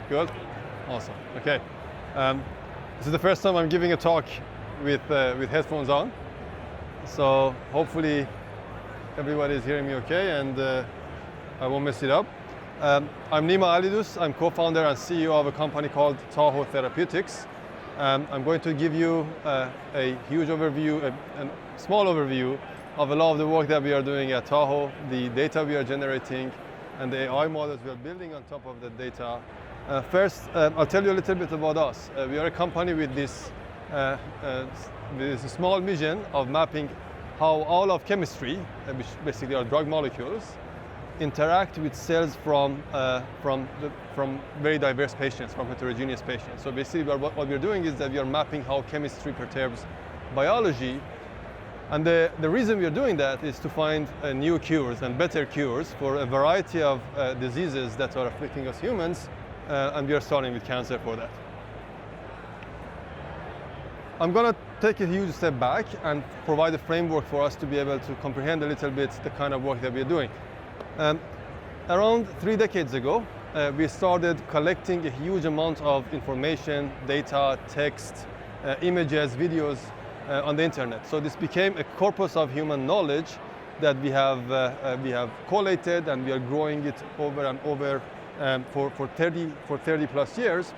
Good? Awesome. Okay. This is the first time I'm giving a talk with headphones on. So hopefully everybody is hearing me okay and I won't mess it up. I'm Nima Alidus. I'm co-founder and CEO of a company called Tahoe Therapeutics. I'm going to give you a huge overview, a small overview of a lot of the work that we are doing at Tahoe, the data we are generating, and the AI models we are building on top of the data. First, I'll tell you a little bit about us. We are a company with this small vision of mapping how all of chemistry, which basically are drug molecules, interact with cells from very diverse patients, from heterogeneous patients. So basically what we're doing is that we are mapping how chemistry perturbs biology. And the reason we are doing that is to find new cures and better cures for a variety of diseases that are afflicting us humans, and we are starting with cancer for that. I'm going to take a huge step back and provide a framework for us to be able to comprehend a little bit the kind of work that we are doing. Around 3 decades ago, we started collecting a huge amount of information, data, text, images, videos on the internet. So this became a corpus of human knowledge that we have collated, and we are growing it over and over for 30 plus years.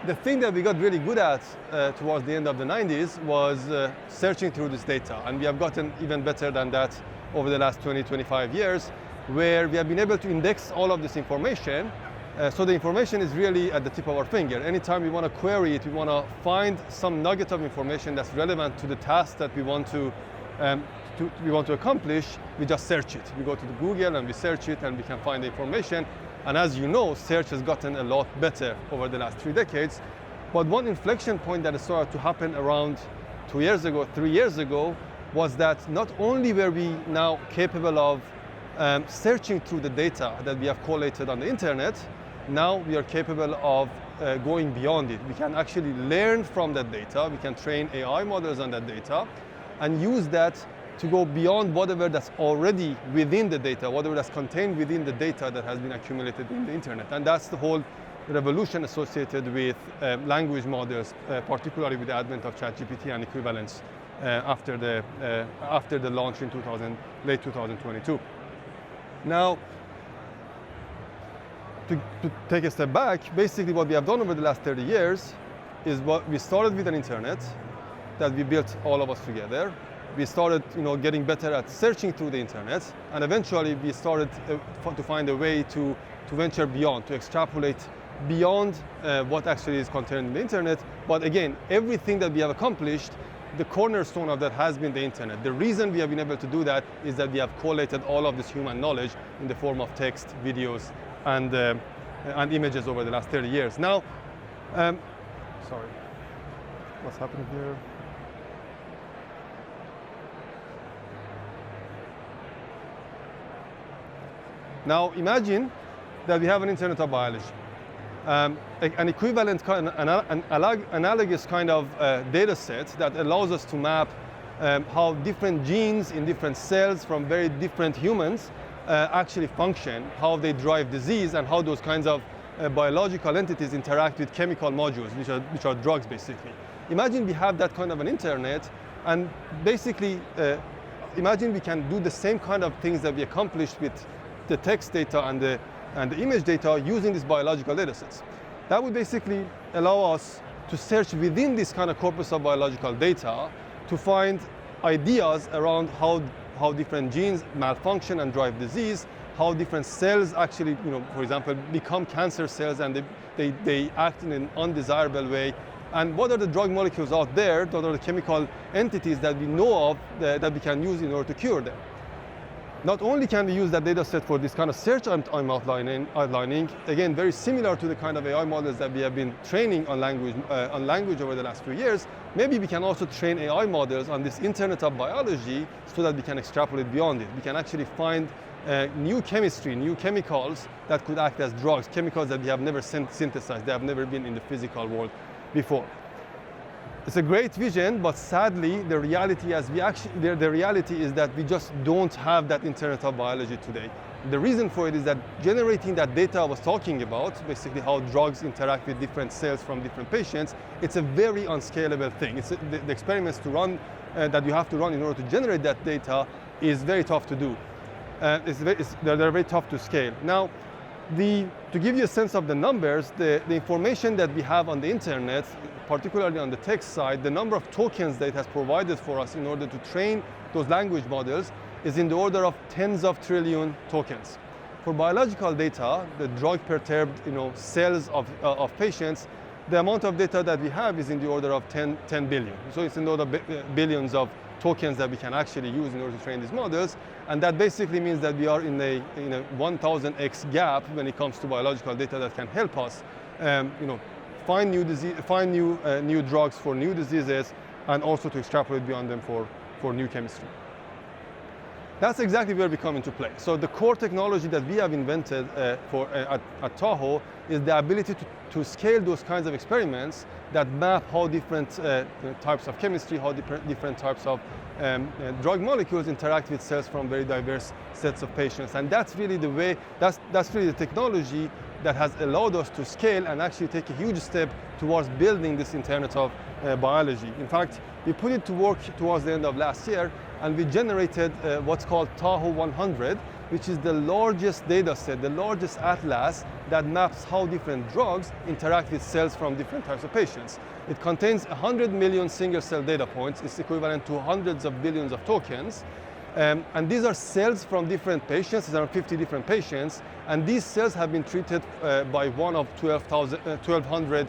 The thing that we got really good at towards the end of the 90s was searching through this data, and we have gotten even better than that over the last 20-25 years, where we have been able to index all of this information. So the information is really at the tip of our finger. Anytime we want to query it, we want to find some nugget of information that's relevant to the task that we want to accomplish, we just search it. We go to the Google and we search it, and we can find the information. And as you know, search has gotten a lot better over the last 3 decades. But one inflection point that started to happen around 2 years ago, 3 years ago, was that not only were we now capable of searching through the data that we have collated on the internet, now we are capable of going beyond it. We can actually learn from that data. We can train AI models on that data and use that to go beyond whatever that's already within the data, whatever that's contained within the data that has been accumulated in the internet. And that's the whole revolution associated with language models, particularly with the advent of ChatGPT and equivalents after the launch in late 2022. Now, to take a step back, basically what we have done over the last 30 years is what we started with an internet that we built all of us together. We started, getting better at searching through the internet, and eventually we started to find a way to venture beyond, to extrapolate beyond what actually is contained in the internet. But again, everything that we have accomplished, the cornerstone of that has been the internet. The reason we have been able to do that is that we have collated all of this human knowledge in the form of text, videos, and images over the last 30 years. Now, sorry, what's happening here? Now, imagine that we have an internet of biology, an equivalent, an analogous kind of data set that allows us to map how different genes in different cells from very different humans actually function, how they drive disease, and how those kinds of biological entities interact with chemical modules, which are drugs, basically. Imagine we have that kind of an internet, and basically, imagine we can do the same kind of things that we accomplished with the text data and the image data using these biological data sets. That would basically allow us to search within this kind of corpus of biological data to find ideas around how different genes malfunction and drive disease, how different cells actually, for example, become cancer cells and they act in an undesirable way. And what are the drug molecules out there, what are the chemical entities that we know of that we can use in order to cure them. Not only can we use that data set for this kind of search I'm outlining, again, very similar to the kind of AI models that we have been training on language over the last few years, maybe we can also train AI models on this internet of biology so that we can extrapolate beyond it. We can actually find new chemistry, new chemicals that could act as drugs, chemicals that we have never synthesized, they have never been in the physical world before. It's a great vision, but sadly, the reality is that we just don't have that internet of biology today. The reason for it is that generating that data I was talking about, basically how drugs interact with different cells from different patients, it's a very unscalable thing. The experiments to run that you have to run in order to generate that data is very tough to do. They're very tough to scale. Now, to give you a sense of the numbers, the information that we have on the internet, particularly on the text side, the number of tokens that it has provided for us in order to train those language models is in the order of tens of trillion tokens. For biological data, the drug-perturbed cells of patients, the amount of data that we have is in the order of 10 billion. So it's in the order of billions of tokens that we can actually use in order to train these models, and that basically means that we are in a 1000x gap when it comes to biological data that can help us, find new drugs for new diseases, and also to extrapolate beyond them for new chemistry. That's exactly where we come into play. So the core technology that we have invented at Tahoe is the ability to scale those kinds of experiments that map how different types of chemistry, how different types of drug molecules interact with cells from very diverse sets of patients. And that's really that's really the technology that has allowed us to scale and actually take a huge step towards building this Internet of biology. In fact, we put it to work towards the end of last year, and we generated what's called Tahoe 100, which is the largest data set, the largest atlas that maps how different drugs interact with cells from different types of patients. It contains 100 million single cell data points. It's equivalent to hundreds of billions of tokens. And these are cells from different patients. There are 50 different patients, and these cells have been treated by one of 1,200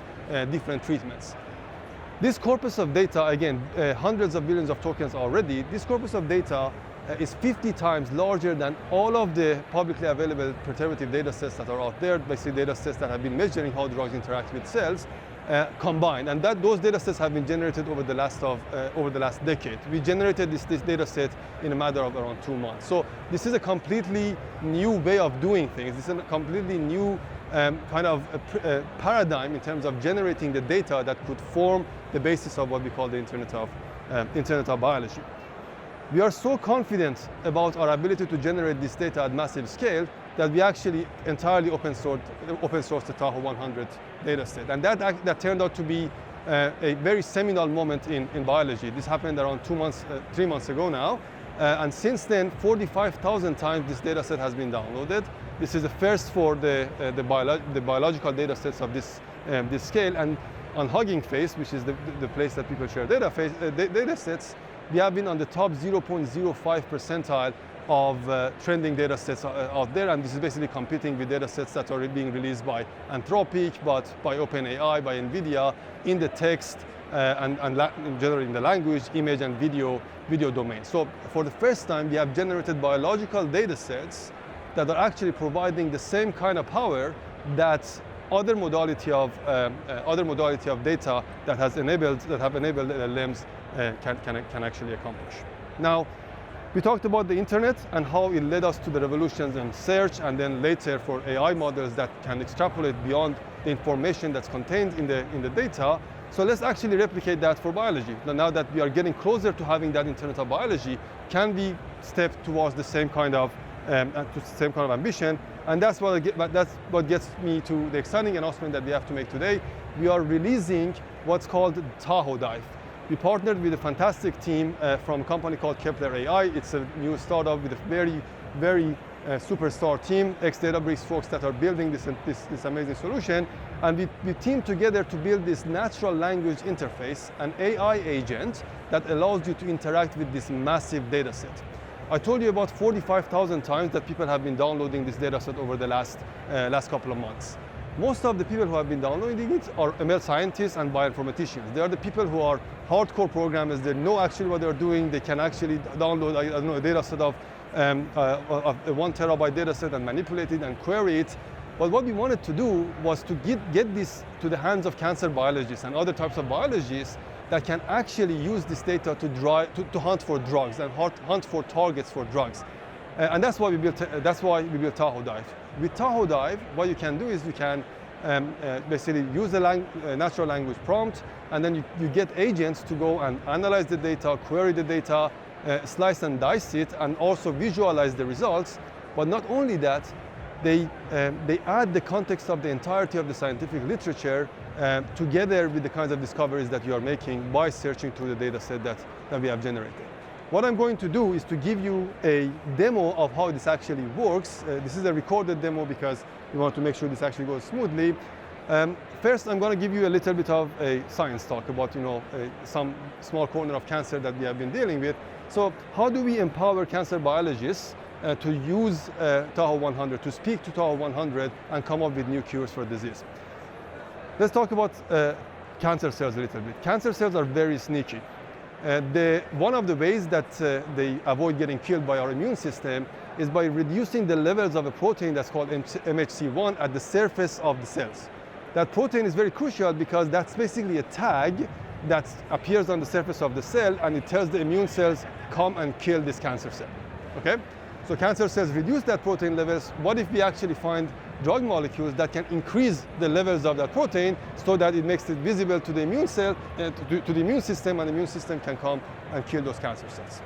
different treatments. This corpus of data, again, hundreds of billions of tokens already, this corpus of data is 50 times larger than all of the publicly available perturbative data sets that are out there, basically data sets that have been measuring how drugs interact with cells combined. And those data sets have been generated over the last decade. We generated this data set in a matter of around 2 months. So this is a completely new way of doing things. This is a completely new kind of paradigm in terms of generating the data that could form the basis of what we call the Internet of biology. We are so confident about our ability to generate this data at massive scale that we actually entirely open sourced the Tahoe 100 dataset. And that turned out to be a very seminal moment in biology. This happened around 3 months ago now. And since then, 45,000 times this dataset has been downloaded. This is the first for the biological datasets of this scale. And on Hugging Face, which is the place that people share datasets, we have been on the top 0.05 percentile of trending datasets out there, and this is basically competing with datasets that are being released by Anthropic, but by OpenAI, by NVIDIA, in the text and generally in the language, image, and video domain. So for the first time, we have generated biological datasets that are actually providing the same kind of power that other modality of data that have enabled LLMs can actually accomplish. Now, we talked about the internet and how it led us to the revolutions in search, and then later for AI models that can extrapolate beyond the information that's contained in the data. So let's actually replicate that for biology. Now that we are getting closer to having that Internet of biology, can we step towards the same kind of ambition? And that's what gets me to the exciting announcement that we have to make today. We are releasing what's called TahoeDive. We partnered with a fantastic team from a company called Kepler AI. It's a new startup with a very, very superstar team, ex-Databricks folks that are building this amazing solution. And we teamed together to build this natural language interface, an AI agent that allows you to interact with this massive data set. I told you about 45,000 times that people have been downloading this data set over the last couple of months. Most of the people who have been downloading it are ML scientists and bioinformaticians. They are the people who are hardcore programmers. They know actually what they're doing. They can actually download a data set of a 1 terabyte data set and manipulate it and query it. But what we wanted to do was to get this to the hands of cancer biologists and other types of biologists that can actually use this data to hunt for drugs and hunt for targets for drugs. And that's why we built TahoeDive. With TahoeDive, what you can do is you can basically use a natural language prompt, and then you get agents to go and analyze the data, query the data, slice and dice it, and also visualize the results But not only that, they add the context of the entirety of the scientific literature together with the kinds of discoveries that you are making by searching through the data set that we have generated. What I'm going to do is to give you a demo of how this actually works. This is a recorded demo because we want to make sure this actually goes smoothly. First, I'm going to give you a little bit of a science talk about, some small corner of cancer that we have been dealing with. So how do we empower cancer biologists to use Tahoe 100, to speak to Tahoe 100 and come up with new cures for disease? Let's talk about cancer cells a little bit. Cancer cells are very sneaky. One of the ways that they avoid getting killed by our immune system is by reducing the levels of a protein that's called MHC1 at the surface of the cells. That protein is very crucial because that's basically a tag that appears on the surface of the cell, and it tells the immune cells, come and kill this cancer cell. Okay? So cancer cells reduce that protein levels. What if we actually find drug molecules that can increase the levels of that protein so that it makes it visible to the immune cell, to the immune system, and the immune system can come and kill those cancer cells?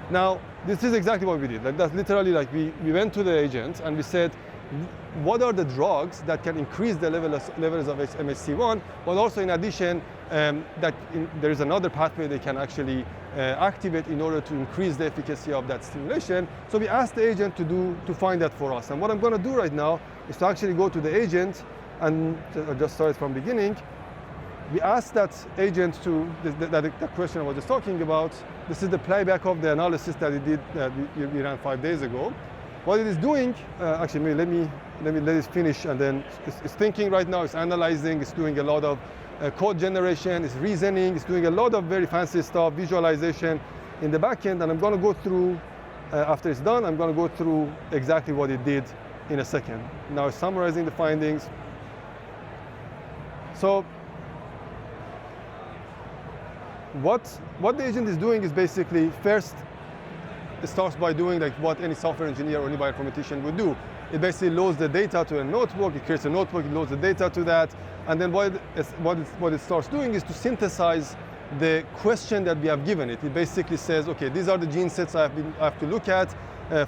Now, this is exactly what we did. That's literally we went to the agent and we said, what are the drugs that can increase the levels of MHC1, but also in addition, there is another pathway they can actually activate in order to increase the efficacy of that stimulation. So we asked the agent to find that for us. And what I'm going to do right now is to actually go to the agent, and I'll just start from the beginning. We asked that agent that question I was just talking about. This is the playback of the analysis that it did that we ran 5 days ago. What it is doing, actually, let me let it finish, and then it's thinking right now, it's analyzing, it's doing a lot of code generation, it's reasoning, it's doing a lot of very fancy stuff, visualization in the back end, and I'm going to go through, after it's done, I'm going to go through exactly what it did in a second. Now it's summarizing the findings. So what the agent is doing is basically, first, it starts by doing like what any software engineer or any bioinformatician would do. It basically loads the data to a notebook, it creates a notebook, it loads the data to that, and then what it starts doing is to synthesize the question that we have given it. It basically says, okay, these are the gene sets I have to look at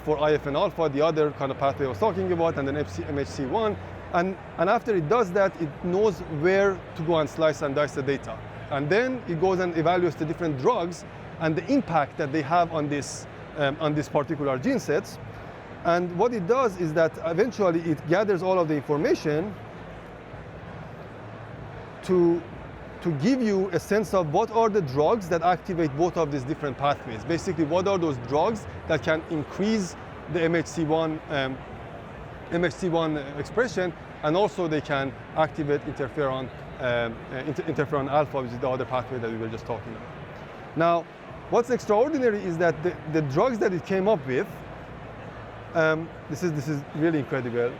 for IFN alpha, the other kind of pathway I was talking about, and then MHC1. And after it does that, it knows where to go and slice and dice the data. And then it goes and evaluates the different drugs and the impact that they have on this particular gene sets. And what it does is that eventually it gathers all of the information to give you a sense of what are the drugs that activate both of these different pathways. Basically, what are those drugs that can increase the MHC1 expression, and also they can activate interferon alpha, which is the other pathway that we were just talking about. Now, what's extraordinary is that the drugs that it came up with, this is really incredible.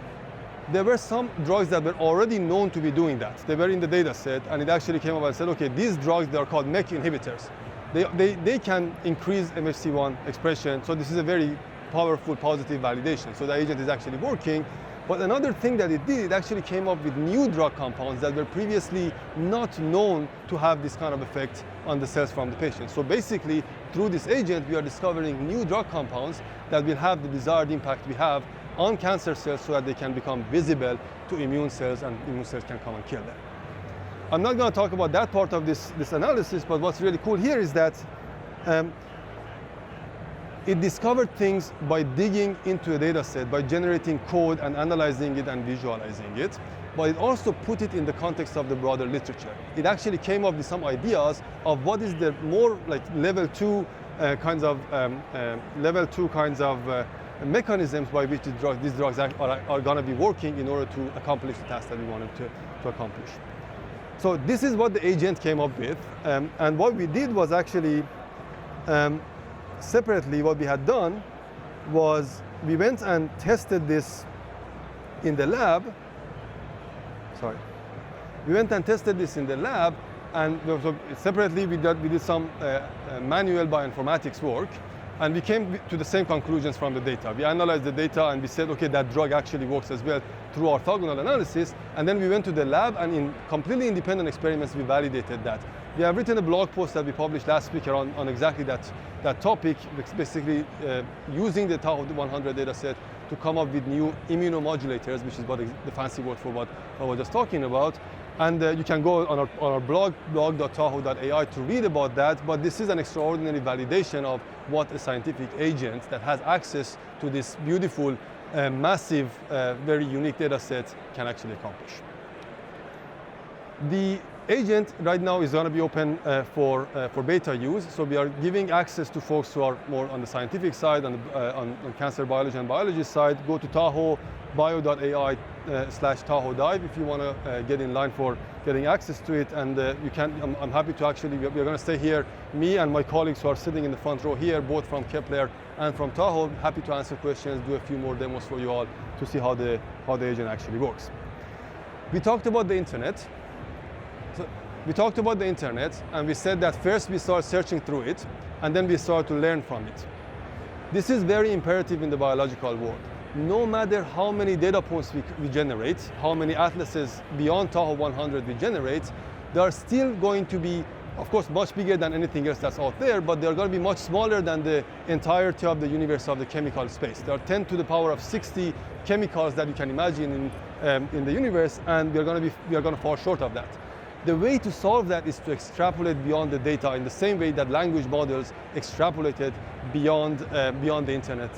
There were some drugs that were already known to be doing that. They were in the data set, and it actually came up and said, okay, these drugs, they are called MEK inhibitors. They can increase MHC1 expression, so this is a very powerful positive validation. So the agent is actually working. But another thing that it did, it actually came up with new drug compounds that were previously not known to have this kind of effect on the cells from the patient. So basically, through this agent, we are discovering new drug compounds that will have the desired impact we have on cancer cells so that they can become visible to immune cells, and immune cells can come and kill them. I'm not going to talk about that part of this analysis, but what's really cool here is that it discovered things by digging into a data set, by generating code and analyzing it and visualizing it, but it also put it in the context of the broader literature. It actually came up with some ideas of what is the more like level two kinds of mechanisms by which these drugs are going to be working in order to accomplish the task that we wanted to accomplish. So this is what the agent came up with, and what we did was actually separately, what we had done was we went and tested this in the lab. We went and tested this in the lab, and separately we did some manual bioinformatics work, and we came to the same conclusions from the data. We analyzed the data and we said, okay, that drug actually works as well through orthogonal analysis, and then we went to the lab and in completely independent experiments we validated that. We have written a blog post that we published last week on exactly that topic, basically using the Tahoe 100 data set to come up with new immunomodulators, which is what the fancy word for what I was just talking about. And you can go on our blog, blog.tahoe.ai, to read about that. But this is an extraordinary validation of what a scientific agent that has access to this beautiful, massive, very unique data set can actually accomplish. The agent right now is going to be open for beta use. So we are giving access to folks who are more on the scientific side, on cancer biology and biology side. Go to TahoeBio.ai/TahoeDive if you want to get in line for getting access to it. And you can. I'm happy to actually. We're going to stay here. Me and my colleagues who are sitting in the front row here, both from Kepler and from Tahoe, happy to answer questions, do a few more demos for you all to see how the agent actually works. We talked about the internet. We talked about the internet, and we said that first we start searching through it, and then we start to learn from it. This is very imperative in the biological world. No matter how many data points we generate, how many atlases beyond Tahoe 100 we generate, they are still going to be, of course, much bigger than anything else that's out there, but they're going to be much smaller than the entirety of the universe of the chemical space. There are 10 to the power of 60 chemicals that you can imagine in the universe, and we are going to fall short of that. The way to solve that is to extrapolate beyond the data in the same way that language models extrapolated beyond the internet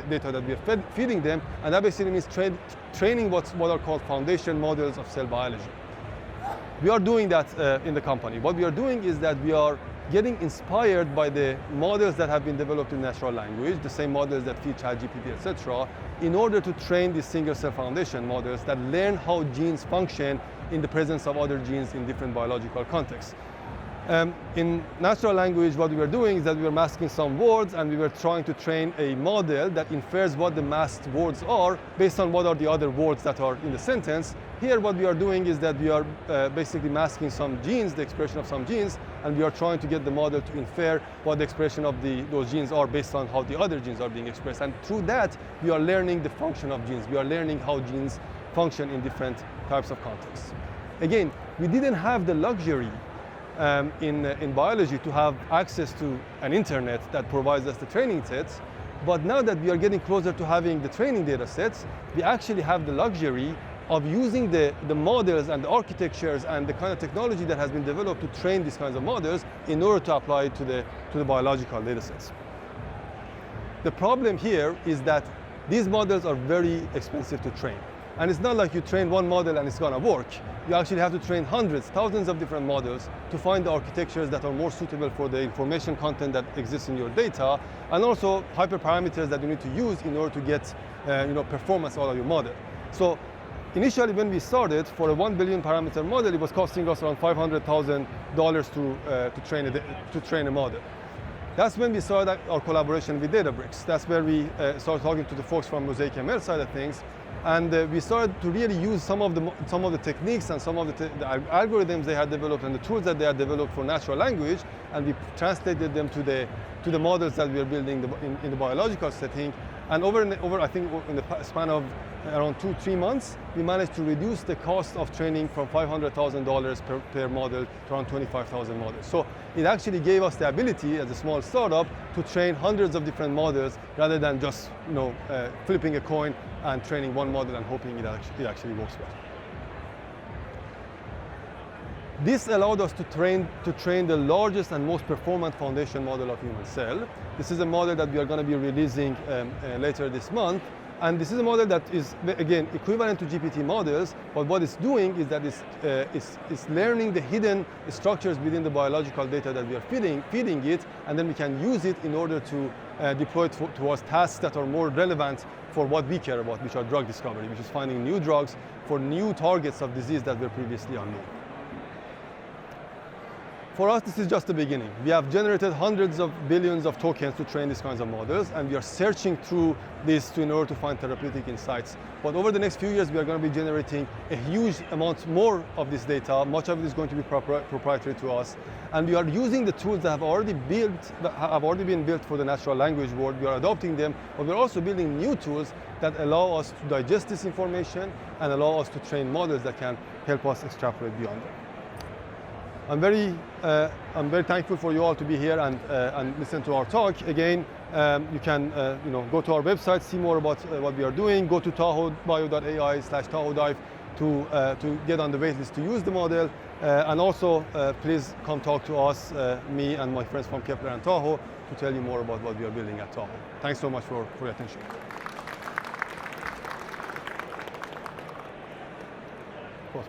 data that we are feeding them, and that basically means training what are called foundation models of cell biology. We are doing that in the company. What we are doing is that we are getting inspired by the models that have been developed in natural language, the same models that feed ChatGPT, etc., in order to train these single cell foundation models that learn how genes function in the presence of other genes in different biological contexts. In natural language, what we were doing is that we were masking some words, and we were trying to train a model that infers what the masked words are based on what are the other words that are in the sentence. Here, what we are doing is that we are basically masking some genes, the expression of some genes, and we are trying to get the model to infer what the expression of those genes are based on how the other genes are being expressed. And through that, we are learning the function of genes. We are learning how genes function in different types of contexts. Again, we didn't have the luxury in biology to have access to an internet that provides us the training sets, but now that we are getting closer to having the training data sets, we actually have the luxury of using the models and the architectures and the kind of technology that has been developed to train these kinds of models in order to apply it to the biological data sets. The problem here is that these models are very expensive to train. And it's not like you train one model and it's going to work. You actually have to train hundreds, thousands of different models to find the architectures that are more suitable for the information content that exists in your data, and also hyperparameters that you need to use in order to get performance out of your model. So initially, when we started, for a 1 billion parameter model, it was costing us around $500,000 to train a model. That's when we started our collaboration with Databricks. That's where we started talking to the folks from Mosaic ML side of things. And we started to really use some of the techniques and some of the algorithms they had developed and the tools that they had developed for natural language, and we translated them to the models that we are building in the biological setting. And over I think in the span of around 2-3 months, we managed to reduce the cost of training from $500,000 per model to around 25,000 models. So it actually gave us the ability, as a small startup, to train hundreds of different models rather than just flipping a coin and training one model and hoping it actually works well. This allowed us to train the largest and most performant foundation model of human cell. This is a model that we are going to be releasing later this month. And this is a model that is, again, equivalent to GPT models, but what it's doing is that it's learning the hidden structures within the biological data that we are feeding it, and then we can use it in order to deploy it towards tasks that are more relevant for what we care about, which are drug discovery, which is finding new drugs for new targets of disease that were previously unknown. For us, this is just the beginning. We have generated hundreds of billions of tokens to train these kinds of models, and we are searching through this in order to find therapeutic insights. But over the next few years, we are going to be generating a huge amount more of this data. Much of it is going to be proprietary to us. And we are using the tools that have already been built for the natural language world. We are adopting them, but we're also building new tools that allow us to digest this information and allow us to train models that can help us extrapolate beyond them. I'm very thankful for you all to be here and listen to our talk. Again, You can go to our website, see more about what we are doing. Go to TahoeBio.ai/TahoeDive to get on the waitlist to use the model. And also, please come talk to us, me and my friends from Kepler and Tahoe, to tell you more about what we are building at Tahoe. Thanks so much for your attention. Of course.